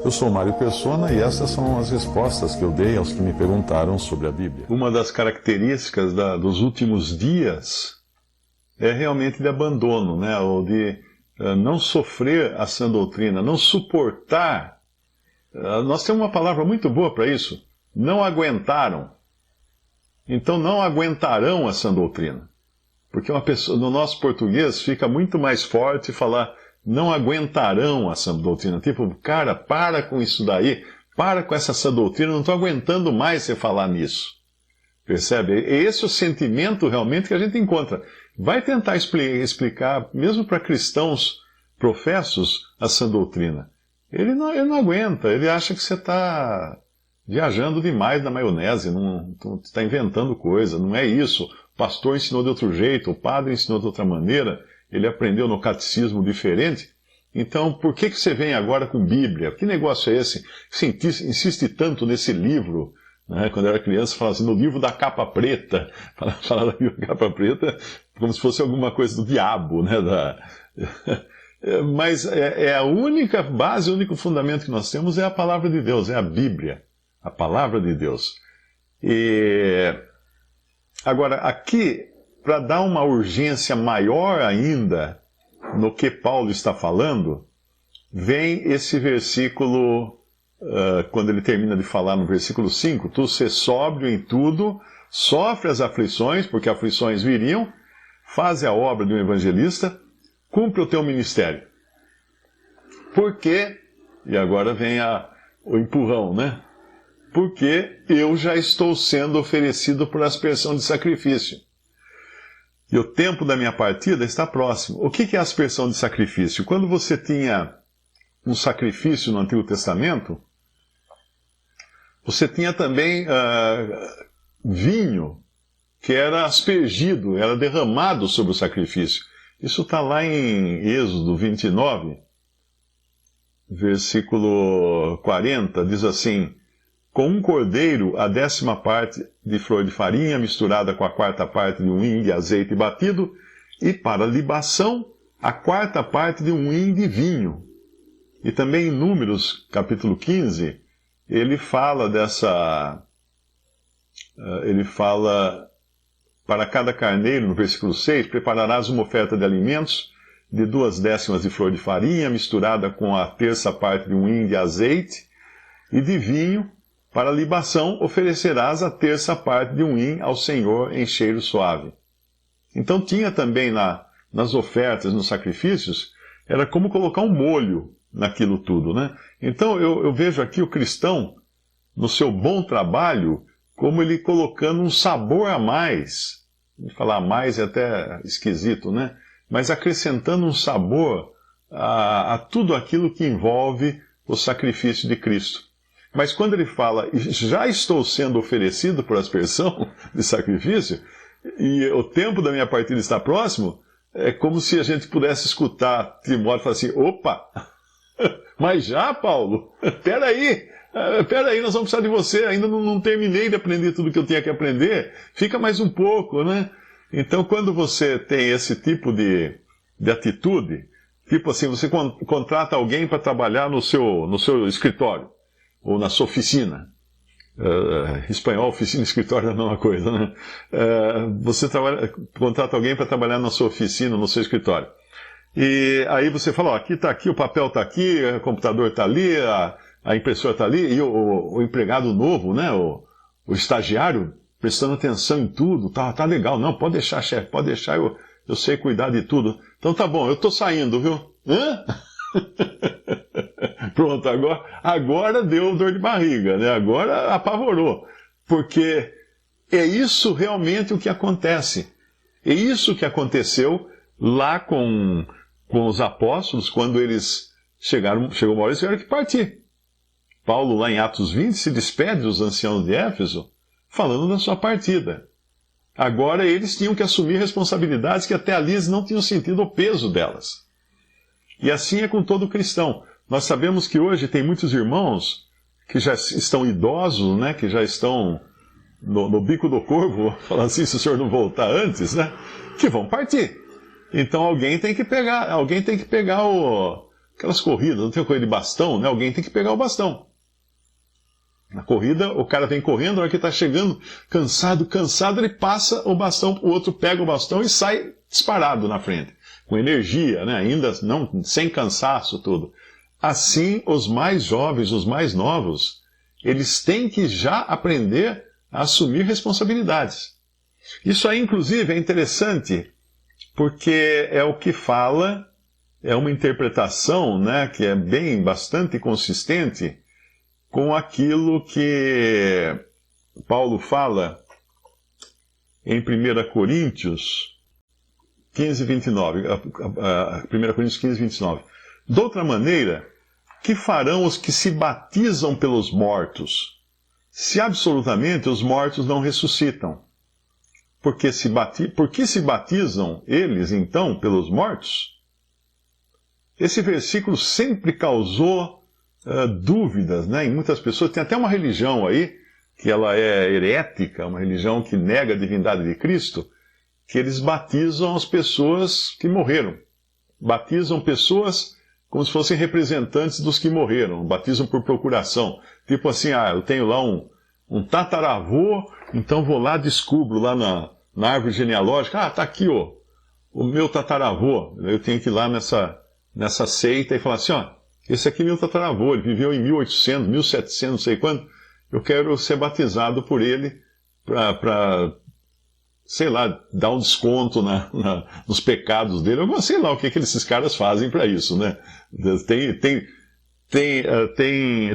Eu sou Mário Persona e essas são as respostas que eu dei aos que me perguntaram sobre a Bíblia. Uma das características dos últimos dias é realmente de abandono, né? Ou de não sofrer a sã doutrina, não suportar. Nós temos uma palavra muito boa para isso. Não aguentaram. Então não aguentarão a sã doutrina. Porque uma pessoa, no nosso português fica muito mais forte falar não aguentarão a sã doutrina. Tipo, cara, para com isso daí, para com essa sã doutrina, não estou aguentando mais você falar nisso. Percebe? É esse o sentimento realmente que a gente encontra. Vai tentar explicar, mesmo para cristãos professos, a sã doutrina. Ele não aguenta, ele acha que você está viajando demais na maionese, está inventando coisa, não é isso. O pastor ensinou de outro jeito, o padre ensinou de outra maneira, ele aprendeu no catecismo diferente. Então, por que você vem agora com Bíblia? Que negócio é esse? Você insiste tanto nesse livro, né? Quando eu era criança, falava assim, no livro da capa preta. Falava do livro da capa preta como se fosse alguma coisa do diabo, né? Mas é a única base, o único fundamento que nós temos é a palavra de Deus, é a Bíblia. A palavra de Deus. Agora, aqui, para dar uma urgência maior ainda no que Paulo está falando, vem esse versículo, quando ele termina de falar no versículo 5, tu ser sóbrio em tudo, sofre as aflições, porque aflições viriam, faz a obra de um evangelista, cumpre o teu ministério. Por quê? E agora vem o empurrão, né? Porque eu já estou sendo oferecido por aspersão de sacrifício. E o tempo da minha partida está próximo. O que é aspersão de sacrifício? Quando você tinha um sacrifício no Antigo Testamento, você tinha também vinho que era aspergido, era derramado sobre o sacrifício. Isso está lá em Êxodo 29, versículo 40, diz assim: com um cordeiro, a 10ª parte de flor de farinha, misturada com a 4ª parte de um hin de azeite batido, e para libação, a 4ª parte de um hin de vinho. E também em Números, capítulo 15, ele fala para cada carneiro, no versículo 6, prepararás uma oferta de alimentos de 2/10 de flor de farinha, misturada com a 1/3 parte de um hin de azeite, e de vinho. Para libação, oferecerás a 1/3 parte de um hin ao Senhor em cheiro suave. Então tinha também nas ofertas, nos sacrifícios, era como colocar um molho naquilo tudo, né? Então eu vejo aqui o cristão, no seu bom trabalho, como ele colocando um sabor a mais. Falar a mais é até esquisito, né? Mas acrescentando um sabor a tudo aquilo que envolve o sacrifício de Cristo. Mas quando ele fala, já estou sendo oferecido por aspersão de sacrifício, e o tempo da minha partida está próximo, é como se a gente pudesse escutar Timóteo falar assim, opa, mas já, Paulo? Peraí, nós vamos precisar de você, ainda não terminei de aprender tudo que eu tinha que aprender, fica mais um pouco, né? Então, quando você tem esse tipo de atitude, tipo assim, você contrata alguém para trabalhar no seu escritório, ou na sua oficina. Espanhol, oficina e escritório é a mesma coisa, né? Você contrata alguém para trabalhar na sua oficina, no seu escritório. E aí você fala, ó, aqui está aqui, o papel está aqui, o computador está ali, a impressora está ali, e o empregado novo, né, o estagiário, prestando atenção em tudo, tá legal, não, pode deixar, chefe, pode deixar, eu sei cuidar de tudo. Então tá bom, eu estou saindo, viu? Hã? Pronto, agora deu dor de barriga, né? Agora apavorou, porque é isso realmente o que acontece. É isso que aconteceu lá com os apóstolos, quando eles chegou uma hora e eles tiveram que partir. Paulo, lá em Atos 20, se despede dos anciãos de Éfeso, falando da sua partida. Agora eles tinham que assumir responsabilidades que até ali eles não tinham sentido o peso delas. E assim é com todo cristão. Nós sabemos que hoje tem muitos irmãos que já estão idosos, né, que já estão no bico do corvo, falando assim, se o senhor não voltar antes, né, que vão partir. Então alguém tem que pegar aquelas corridas, não tem corrida de bastão, né? Alguém tem que pegar o bastão. Na corrida, o cara vem correndo, na hora que está chegando, cansado, ele passa o bastão, o outro pega o bastão e sai disparado na frente, com energia, né? Ainda não, sem cansaço, tudo. Assim, os mais jovens, os mais novos, eles têm que já aprender a assumir responsabilidades. Isso aí, inclusive, é interessante, porque é o que fala, é uma interpretação, né, que é bastante consistente com aquilo que Paulo fala em 1 Coríntios 15, 29. 1 Coríntios 15, 29. De outra maneira, que farão os que se batizam pelos mortos, se absolutamente os mortos não ressuscitam? Porque se batizam eles, então, pelos mortos? Esse versículo sempre causou dúvidas, né, em muitas pessoas. Tem até uma religião aí, que ela é herética, uma religião que nega a divindade de Cristo, que eles batizam as pessoas que morreram. Batizam pessoas como se fossem representantes dos que morreram. Batizam por procuração. Tipo assim, eu tenho lá um tataravô, então vou lá, descubro lá na árvore genealógica, tá aqui, o meu tataravô. Eu tenho que ir lá nessa seita e falar assim, esse aqui é meu tataravô, ele viveu em 1800, 1700, não sei quando, eu quero ser batizado por ele para sei lá, dar um desconto nos pecados dele. Eu sei lá o que esses caras fazem para isso, né?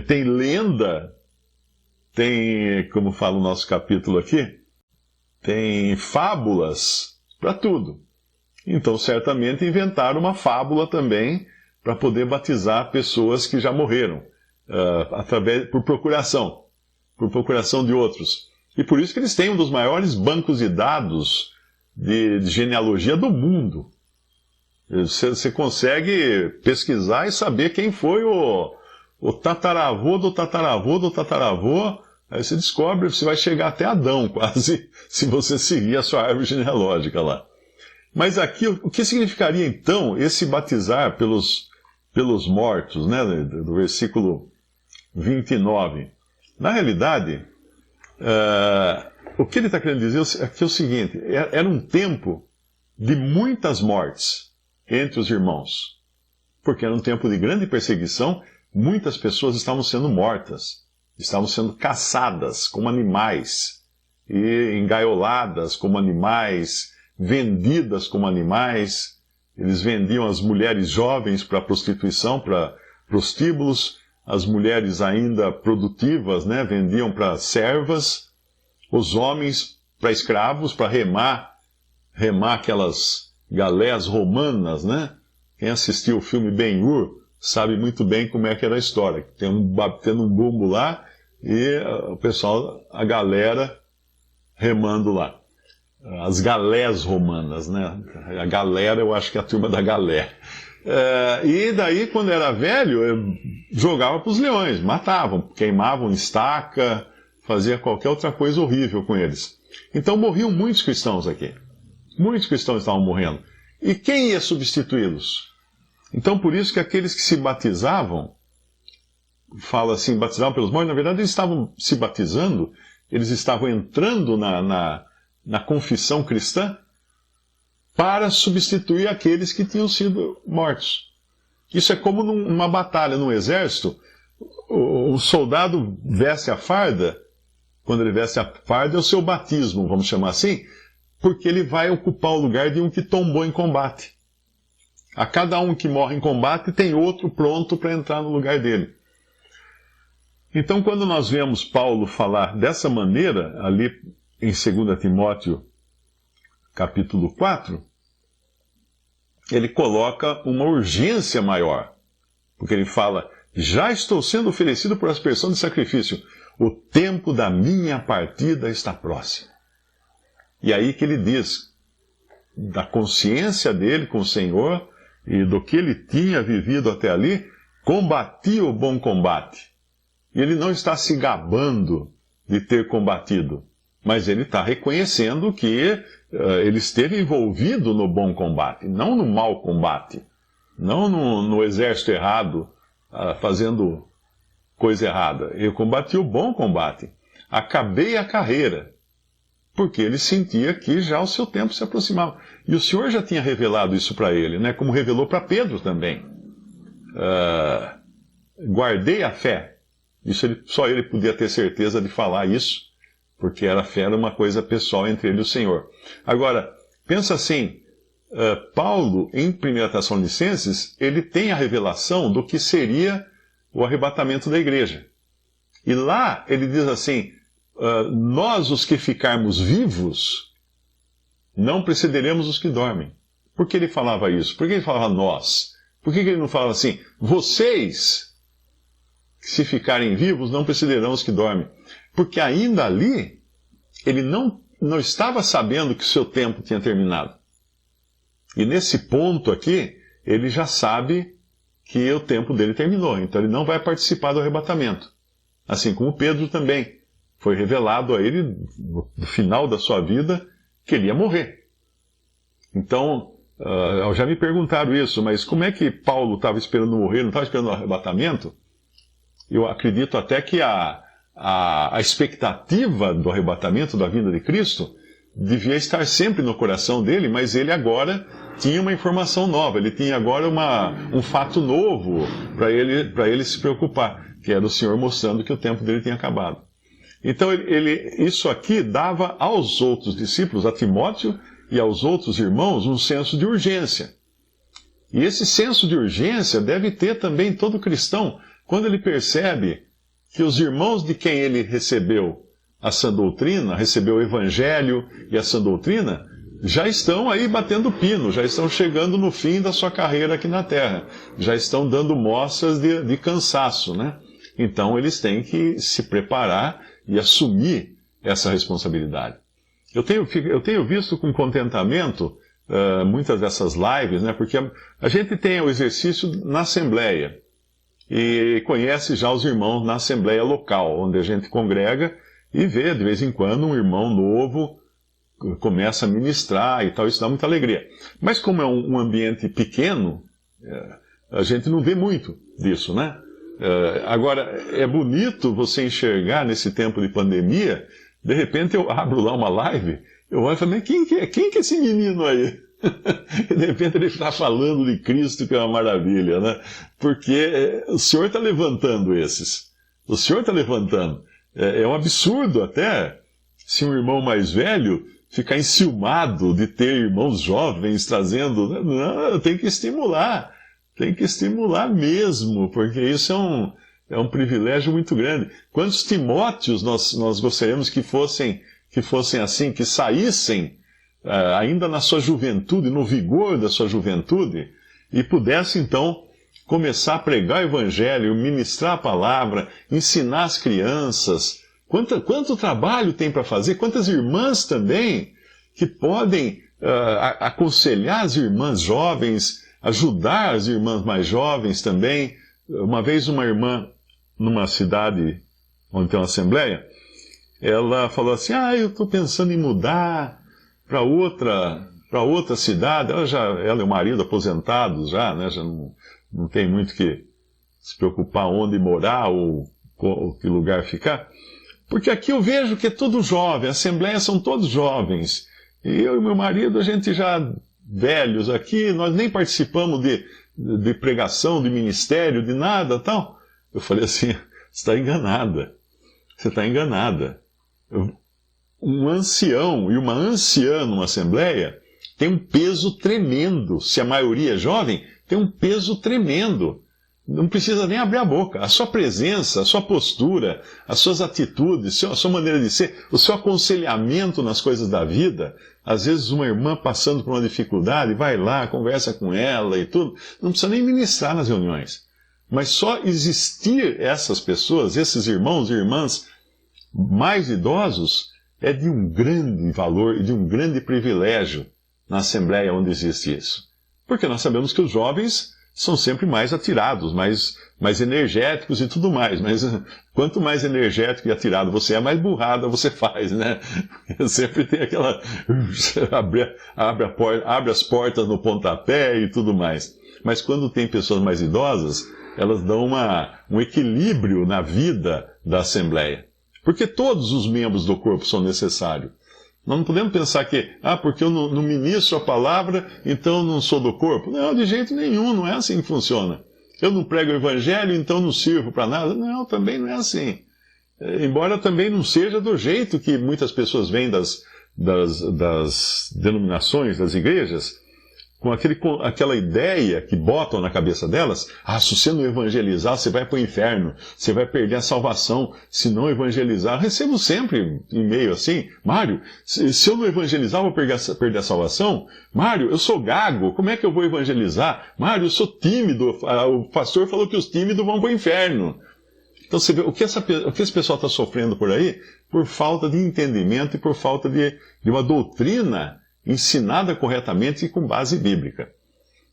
Tem lenda, como fala o nosso capítulo aqui, tem fábulas para tudo. Então, certamente, inventaram uma fábula também para poder batizar pessoas que já morreram, por procuração de outros. E por isso que eles têm um dos maiores bancos de dados de genealogia do mundo. Você consegue pesquisar e saber quem foi o tataravô do tataravô do tataravô. Aí você descobre, você vai chegar até Adão, quase, se você seguir a sua árvore genealógica lá. Mas aqui, o que significaria então esse batizar pelos mortos, né, do versículo 29? Na realidade, o que ele está querendo dizer aqui é o seguinte: era um tempo de muitas mortes entre os irmãos, porque era um tempo de grande perseguição, muitas pessoas estavam sendo mortas, estavam sendo caçadas como animais, e engaioladas como animais, vendidas como animais. Eles vendiam as mulheres jovens para prostituição, para prostíbulos, as mulheres ainda produtivas, né, vendiam para servas, os homens para escravos, para remar aquelas galés romanas, né? Quem assistiu o filme Ben-Hur sabe muito bem como é que era a história. Tendo um bumbo lá e o pessoal, a galera remando lá. As galés romanas, né? A galera, eu acho que é a turma da galé. E daí, quando era velho, jogava para os leões, matavam, queimavam em estaca, fazia qualquer outra coisa horrível com eles. Então morriam muitos cristãos aqui. Muitos cristãos estavam morrendo. E quem ia substituí-los? Então, por isso que aqueles que se batizavam, fala assim, batizavam pelos mortos, na verdade eles estavam se batizando, eles estavam entrando na confissão cristã para substituir aqueles que tinham sido mortos. Isso é como numa batalha, num exército, o soldado veste a farda, quando ele veste a farda é o seu batismo, vamos chamar assim, porque ele vai ocupar o lugar de um que tombou em combate. A cada um que morre em combate tem outro pronto para entrar no lugar dele. Então, quando nós vemos Paulo falar dessa maneira, ali em 2 Timóteo, capítulo 4, ele coloca uma urgência maior. Porque ele fala, já estou sendo oferecido por aspersão de sacrifício, o tempo da minha partida está próximo. E aí que ele diz, da consciência dele com o Senhor, e do que ele tinha vivido até ali, combati o bom combate. E ele não está se gabando de ter combatido, mas ele está reconhecendo que ele esteve envolvido no bom combate, não no mau combate. não no exército errado, fazendo coisa errada. Eu combati o bom combate, acabei a carreira, porque ele sentia que já o seu tempo se aproximava. E o Senhor já tinha revelado isso para ele, né? Como revelou para Pedro também. Guardei a fé. Isso só ele podia ter certeza de falar isso, porque a fé era uma coisa pessoal entre ele e o Senhor. Agora, pensa assim, Paulo, em 1 Tessalonicenses, ele tem a revelação do que seria o arrebatamento da igreja. E lá ele diz assim, nós os que ficarmos vivos, não precederemos os que dormem. Por que ele falava isso? Por que ele falava nós? Por que ele não falava assim, vocês, se ficarem vivos, não precederão os que dormem? Porque ainda ali, ele não estava sabendo que o seu tempo tinha terminado. E nesse ponto aqui, ele já sabe que o tempo dele terminou. Então ele não vai participar do arrebatamento. Assim como Pedro também. Foi revelado a ele, no final da sua vida, que ele ia morrer. Então, já me perguntaram isso, mas como é que Paulo estava esperando morrer, não estava esperando o arrebatamento? Eu acredito até que a expectativa do arrebatamento da vinda de Cristo devia estar sempre no coração dele, mas ele agora tinha uma informação nova, ele tinha agora um fato novo para ele se preocupar, que era o Senhor mostrando que o tempo dele tinha acabado. Então isso aqui dava aos outros discípulos, a Timóteo e aos outros irmãos, um senso de urgência. E esse senso de urgência deve ter também todo cristão, quando ele percebe que os irmãos de quem ele recebeu a sã doutrina, recebeu o evangelho e a sã doutrina, já estão aí batendo pino, já estão chegando no fim da sua carreira aqui na Terra, já estão dando mostras de cansaço, né? Então eles têm que se preparar e assumir essa responsabilidade. Eu tenho visto com contentamento muitas dessas lives, né? Porque a gente tem o exercício na Assembleia, e conhece já os irmãos na Assembleia local, onde a gente congrega e vê, de vez em quando, um irmão novo começa a ministrar e tal, isso dá muita alegria. Mas como é um ambiente pequeno, a gente não vê muito disso, né? Agora, é bonito você enxergar nesse tempo de pandemia, de repente eu abro lá uma live, eu olho e falo, mas quem que é esse menino aí? E de repente ele está falando de Cristo, que é uma maravilha, né? Porque o Senhor está levantando esses. O Senhor está levantando. É um absurdo até, se um irmão mais velho ficar enciumado de ter irmãos jovens trazendo. Não, tem que estimular. Tem que estimular mesmo, porque isso é um privilégio muito grande. Quantos Timóteos nós gostaríamos que fossem assim, que saíssem ainda na sua juventude, no vigor da sua juventude, e pudessem então começar a pregar o evangelho, ministrar a palavra, ensinar as crianças. Quanto trabalho tem para fazer, quantas irmãs também que podem aconselhar as irmãs jovens, ajudar as irmãs mais jovens também. Uma vez uma irmã, numa cidade onde tem uma assembleia, ela falou assim, eu estou pensando em mudar para outra cidade. Ela e o marido aposentados já, né, já não tem muito que se preocupar onde morar ou que lugar ficar. Porque aqui eu vejo que é tudo jovem, a assembleia são todos jovens. E eu e meu marido, a gente já velhos aqui, nós nem participamos de pregação, de ministério, de nada, tal. Eu falei assim, você está enganada. Você está enganada. Um ancião e uma anciã numa assembleia tem um peso tremendo. Se a maioria é jovem, tem um peso tremendo. Não precisa nem abrir a boca. A sua presença, a sua postura, as suas atitudes, a sua maneira de ser, o seu aconselhamento nas coisas da vida. Às vezes uma irmã passando por uma dificuldade, vai lá, conversa com ela e tudo. Não precisa nem ministrar nas reuniões. Mas só existir essas pessoas, esses irmãos e irmãs mais idosos, é de um grande valor e de um grande privilégio na Assembleia onde existe isso. Porque nós sabemos que os jovens são sempre mais atirados, mais energéticos e tudo mais. Mas quanto mais energético e atirado você é, mais burrada você faz, né? Sempre tem aquela... abre as portas no pontapé e tudo mais. mas quando tem pessoas mais idosas, elas dão um equilíbrio na vida da Assembleia. Porque todos os membros do corpo são necessários. Nós não podemos pensar que, porque eu não ministro a palavra, então eu não sou do corpo. Não, de jeito nenhum, não é assim que funciona. Eu não prego o evangelho, então não sirvo para nada. Não, também não é assim. Embora também não seja do jeito que muitas pessoas vêm das denominações, das igrejas, com aquela ideia que botam na cabeça delas: se você não evangelizar, você vai para o inferno, você vai perder a salvação se não evangelizar. Recebo sempre e-mail assim: Mário, se eu não evangelizar, eu vou perder a salvação? Mário, eu sou gago, como é que eu vou evangelizar? Mário, eu sou tímido, o pastor falou que os tímidos vão para o inferno. Então você vê o que esse pessoal está sofrendo por aí, por falta de entendimento e por falta de uma doutrina ensinada corretamente e com base bíblica.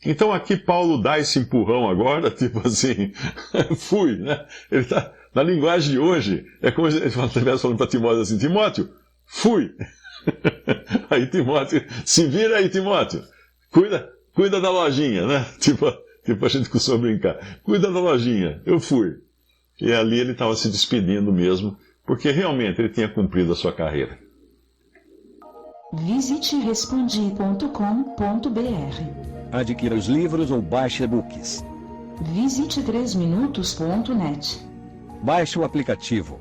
Então aqui Paulo dá esse empurrão agora, tipo assim, fui, né? Ele tá, na linguagem de hoje, é como se ele estivesse falando para Timóteo assim: Timóteo, fui. Aí Timóteo, se vira aí, Timóteo, cuida da lojinha, né? Tipo a gente costuma brincar, cuida da lojinha, eu fui. E ali ele estava se despedindo mesmo, porque realmente ele tinha cumprido a sua carreira. Visite respondi.com.br. Adquira os livros ou baixe e-books. Visite 3minutos.net. Baixe o aplicativo.